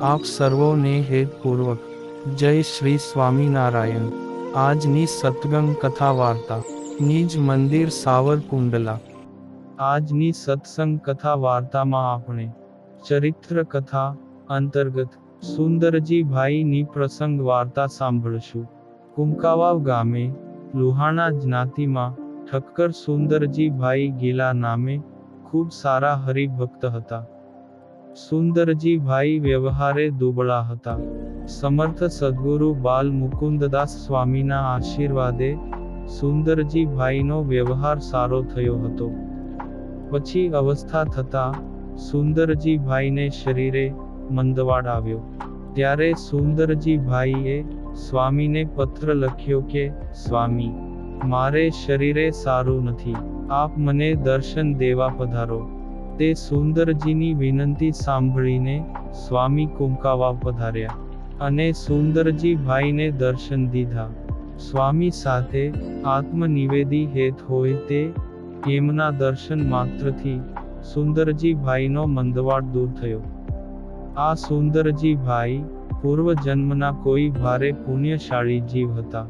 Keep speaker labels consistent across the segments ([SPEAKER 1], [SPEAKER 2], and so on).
[SPEAKER 1] આપ સર્વોને હેતપૂર્વક જય શ્રી સ્વામિનારાયણ। આજની સત્સંગ કથા વાર્તા નિજ મંદિર સાવરકુંડલા। આજની સત્સંગ કથા વાર્તામાં આપણે ચરિત્ર કથા અંતર્ગત સુંદરજીભાઈની પ્રસંગ વાર્તા સાંભળશું। કુંકાવાવ ગામે લુહાણા જ્ઞાતિમાં ઠક્કર સુંદરજીભાઈ ગીલા નામે ખૂબ સારા હરિભક્ત હતા। સુંદરજીભાઈ વ્યવહારે દુબળા હતા। સમર્થ સદ્ગુરુ બાલ મુકુંદદાસ સ્વામીના આશીર્વાદે સુંદરજીભાઈનો વ્યવહાર સારો થયો હતો। પછી અવસ્થા થતાં સુંદરજીભાઈને શરીરે મંદવાડ આવ્યો। ત્યારે સુંદરજીભાઈએ સ્વામીને પત્ર લખ્યો કે સ્વામી, મારે શરીરે સારું નથી, આપ મને દર્શન દેવા પધારો। તે સુંદરજીની વિનંતી સાંભળીને સ્વામી કુંકાવાવ પધાર્યા અને સુંદરજીભાઈને દર્શન દીધા। સ્વામી સાથે આત્મનિવેદી હેત હોય તે એમના દર્શન માત્રથી સુંદરજીભાઈનો મંદવાડ દૂર થયો। આ સુંદરજીભાઈ પૂર્વજન્મના કોઈ ભારે પુણ્યશાળી જીવ હતા,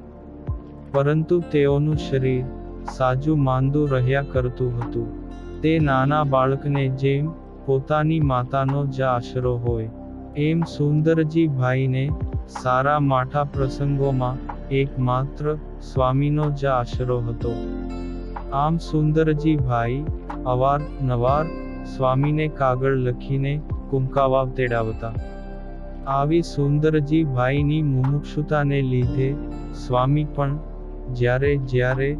[SPEAKER 1] પરંતુ તેઓનું શરીર સાજું માંદું રહ્યા કરતું હતું। તે નાના બાળકને જેમ પોતાની માતાનો જ આશરો હોય, એમ સુંદરજીભાઈને સારા માઠા પ્રસંગોમાં એકમાત્ર સ્વામીનો જ આશરો હતો। આમ સુંદરજીભાઈ અવારનવાર સ્વામીને કાગળ લખીને કુંકાવાવ તેડાવતા। આવી સુંદરજીભાઈની મુમુક્ષુતાને લીધે સ્વામી પણ જ્યારે જ્યારે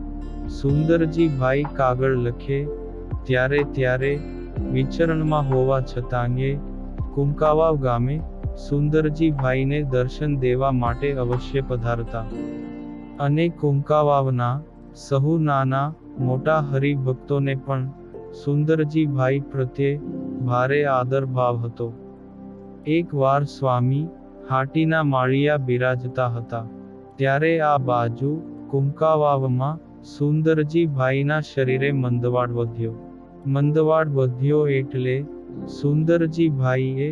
[SPEAKER 1] સુંદરજીભાઈ કાગળ લખે ત્યારે વિચરણમાં હોવા છતાંયે કુંકાવાવ ગામે સુંદરજીભાઈને દર્શન દેવા માટે અવશ્ય પધારતા। અને કુંકાવાવના સહુ નાના મોટા હરિભક્તોને પણ સુંદરજીભાઈ પ્રત્યે ભારે આદરભાવ હતો। એક વાર સ્વામી હાટીના માળિયા બિરાજતા હતા, ત્યારે આ બાજુ કુંકાવાવમાં સુંદરજીભાઈના શરીરે મંદવાડ વધ્યો। મંદવાડ વધ્યો એટલે સુંદરજીભાઈએ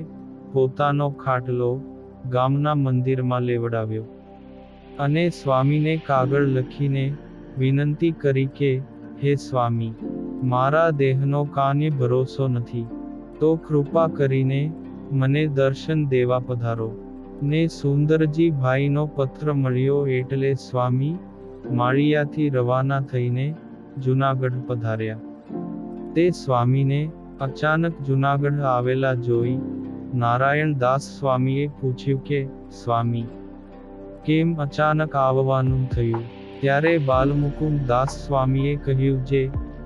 [SPEAKER 1] પોતાનો ખાટલો ગામના મંદિરમાં લેવડાવ્યો અને સ્વામીને કાગળ લખીને વિનંતી કરી કે હે સ્વામી, મારા દેહનો કાંઈ ભરોસો નથી, તો કૃપા કરીને મને દર્શન દેવા પધારો। ને સુંદરજીભાઈનો પત્ર મળ્યો એટલે સ્વામી માળિયાથી રવાના થઈને જૂનાગઢ પધાર્યા। તે સ્વામીને અચાનક જૂનાગઢ આવેલા જોઈ નારાયણદાસ સ્વામીએ પૂછ્યું કે સ્વામી, કેમ અચાનક આવવાનું થયું? ત્યારે બાલમુકુંદ દાસ સ્વામીએ કહ્યું, જે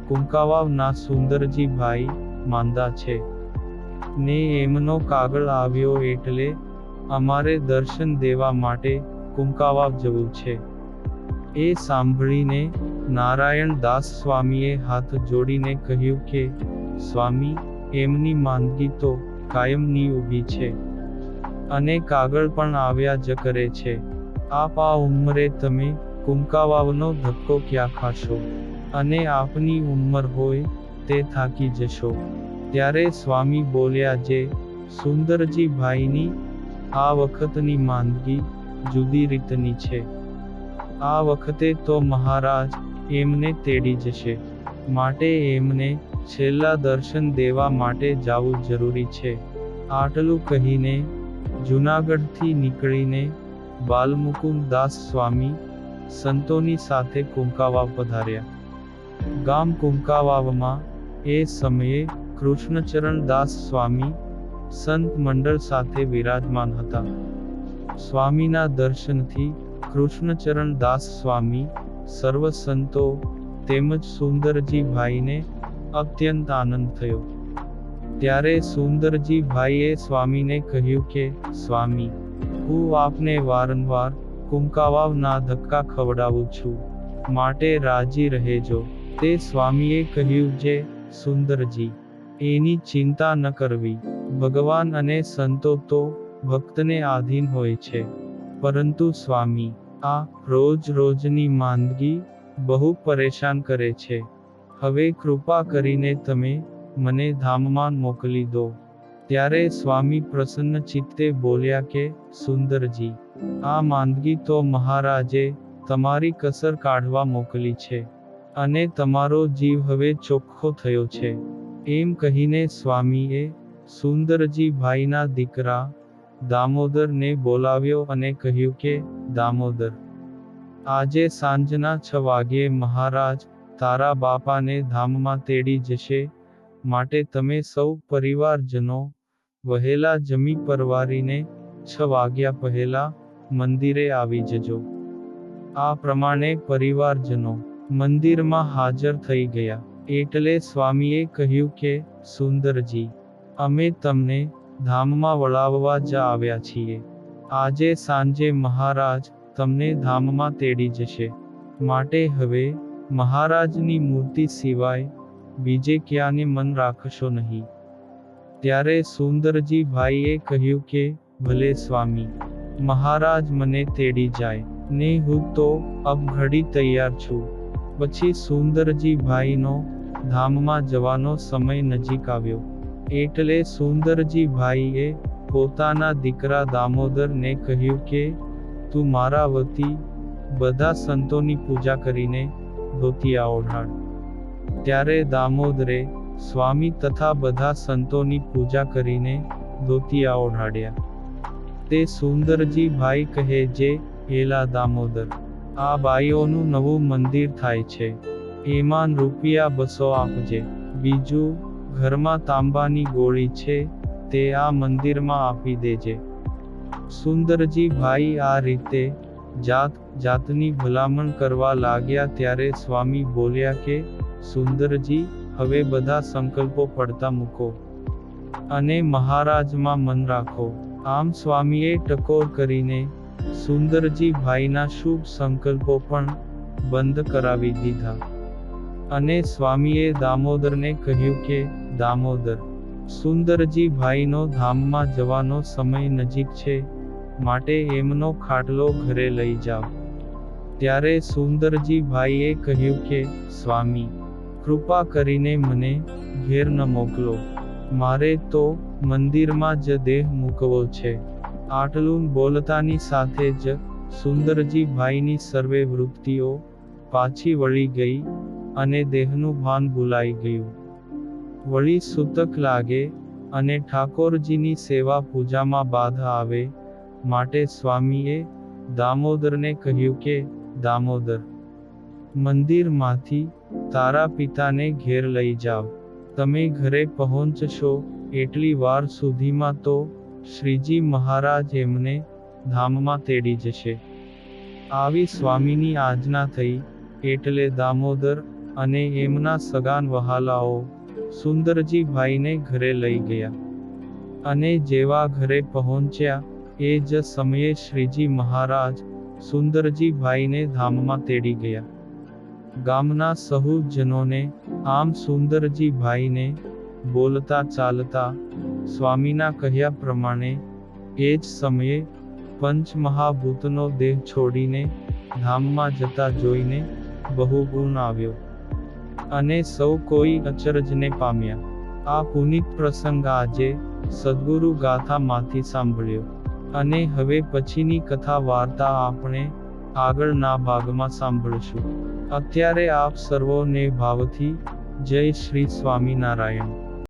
[SPEAKER 1] કુંકાવાવના સુંદરજીભાઈ માંદા છે ને એમનો કાગળ આવ્યો એટલે અમારે દર્શન દેવા માટે કુંકાવાવ જવું છે। એ સાંભળીને નારાયણદાસ સ્વામીએ હાથ જોડીને કહ્યું કે સ્વામી, એમની માંદગી તો કાયમની ઊભી છે અને કાગળ પણ આવ્યા જ કરે છે। આપ આ ઉંમરે તમે કુંકાવાવનો ધક્કો ક્યાં ખાશો? અને આપની ઉંમર હોય તે થાકી જશો। ત્યારે સ્વામી બોલ્યા, જે સુંદરજીભાઈની આ વખતની માંદગી જુદી રીતની છે। આ વખતે તો મહારાજ એમને તેડી જશે, માટે એમને છેલ્લા દર્શન દેવા માટે જાવું જરૂરી છે। આટલું કહીને જૂનાગઢથી નીકળીને બાલમુકુંદ દાસ સ્વામી સંતોની સાથે કુંકાવાવ પધાર્યા। ગામ કુંકાવાવમાં એ સમયે કૃષ્ણચરણ દાસ સ્વામી સંત મંડળ સાથે વિરાજમાન હતા। સ્વામીના દર્શનથી કૃષ્ણચરણ દાસ સ્વામી, સર્વ સંતો તેમજ સુંદરજીભાઈને અત્યંત આનંદ થયો। ત્યારે સુંદરજીભાઈએ સ્વામીને કહ્યું કે સ્વામી, હું આપને વારંવાર કુંકાવાવના ધક્કા ખવડાવું છું, માટે રાજી રહેજો। તે સ્વામીએ કહ્યું, જે સુંદરજી, એની ચિંતા ન કરવી, ભગવાન અને સંતો તો ભક્તને આધીન હોય છે, પરંતુ સ્વામી, આ રોજની માંદગી બહુ પરેશાન કરે છે। હવે કૃપા કરીને તમે મને ધામમાં મોકલી દો। ત્યારે સ્વામી પ્રસન્ન ચિત્તે બોલ્યા કે, સુંદરજી, આ માંદગી તો મહારાજે તમારી કસર કાઢવા મોકલી છે, અને તમારો જીવ હવે ચોખ્ખો થયો છે. એમ કહીને સ્વામીએ સુંદરજી ભાઈના દીકરા દામોદરને બોલાવ્યો અને કહ્યું કે, દામોદર, આજે સાંજના 6 વાગ્યે મહારાજ તારા બાપાને ધામમાં તેડી જશે, માટે તમે સૌ પરિવારજનો વહેલા જમી પરવારીને 6 વાગ્યા પહેલા મંદિરે આવી જજો. આ પ્રમાણે પરિવારજનો મંદિરમાં હાજર થઈ ગયા. એટલે સ્વામીએ કહ્યું કે, સુંદરજી, અમે તમને ધામમાં વળાવવા જ આવ્યા છીએ. આજે સાંજે મહારાજ તમને ધામમાં તેડી જશે, માટે હવે મહારાજની મૂર્તિ સિવાય બીજે ક્યાંને મન રાખશો નહીં. ત્યારે સુંદરજી ભાઈએ કહ્યું કે, ભલે સ્વામી, મહારાજ મને તેડી જાય ને હું તો અબ ઘડી તૈયાર છું. પછી સુંદરજી ભાઈનો ધામમાં જવાનો સમય નજીક આવ્યો. એટલે સુંદરજી ભાઈએ પોતાના દીકરા દામોદરને કહ્યું કે, તું મારા વતી બધા સંતોની પૂજા કરીને ધોતિયા ઓઢાડ. ત્યારે દામોદરે સ્વામી તથા બધા સંતોની પૂજા કરીને ધોતિયા ઓઢાડ્યા. તે સુંદરજી ભાઈ કહે જે, એલા દામોદર, આ બાઈઓનું નવું મંદિર થાય છે, એમાં રૂપિયા 200 આપજે. બીજું, ઘરમાં તાંબાની ગોળી છે, તે આ મંદિરમાં આપી દેજે. સુંદરજી ભાઈ આ રીતે જાતની ભલામણ કરવા લાગ્યા. ત્યારે સ્વામી બોલ્યા કે, સુંદરજી, હવે બધા સંકલ્પો પડતા મૂકો અને મહારાજમાં મન રાખો. આમ સ્વામીએ ટકોર કરીને સુંદરજી ભાઈના શુભ સંકલ્પો પણ બંધ કરાવી દીધા. અને સ્વામીએ દામોદરને કહ્યું કે, દામોદર, સુંદરજી ભાઈનો ધામમાં જવાનો સમય નજીક છે, માટે એમનો ખાટલો ઘરે લઈ જાવ. ત્યારે સુંદરજી ભાઈએ કહ્યું કે, સ્વામી, કૃપા કરીને મને ઘેર ન મોકલો, મારે તો મંદિરમાં જ દેહ મૂકવો છે. આટલું બોલતાની સાથે જ સુંદરજી ભાઈની સર્વે વૃત્તિઓ પાછી વળી ગઈ અને દેહનું ભાન ભૂલાઈ ગયું. વળી સૂતક લાગે અને ઠાકોરજીની સેવા પૂજામાં બાધા આવે, માટે સ્વામીએ દામોદરને કહ્યું કે, દામોદર, મંદિરમાંથી તારા પિતાને ઘેર લઈ જાવ. તમે ઘરે પહોંચશો એટલી વાર સુધીમાં તો શ્રીજી મહારાજ એમને ધામમાં તેડી જશે. આવી સ્વામીની આજ્ઞા થઈ. એટલે દામોદર અને એમના સગાન વહાલાઓ સુંદરજી ભાઈને ઘરે લઈ ગયા. અને જેવા ઘરે પહોંચ્યા એ જ સમયે શ્રીજી મહારાજ સુંદરજી ભાઈને ધામમાં તેડી ગયા. ગામના સહુ જનોને આમ સુંદરજી ભાઈને બોલતા ચાલતા સ્વામીના કહ્યા પ્રમાણે એ જ સમયે પંચમહાભૂતનો દેહ છોડીને ધામમાં જતા જોઈને બહુ ગુણ આવ્યો, અને સૌ કોઈ અચરજને પામ્યા. આ પુનિત પ્રસંગ આજે સદ્ગુરુ ગાથામાંથી સાંભળ્યો, અને હવે પછીની કથા વાર્તા આપણે આગળના ભાગમાં સાંભળશું. અત્યારે આપ સર્વોને ભાવથી જય શ્રી સ્વામિનારાયણ.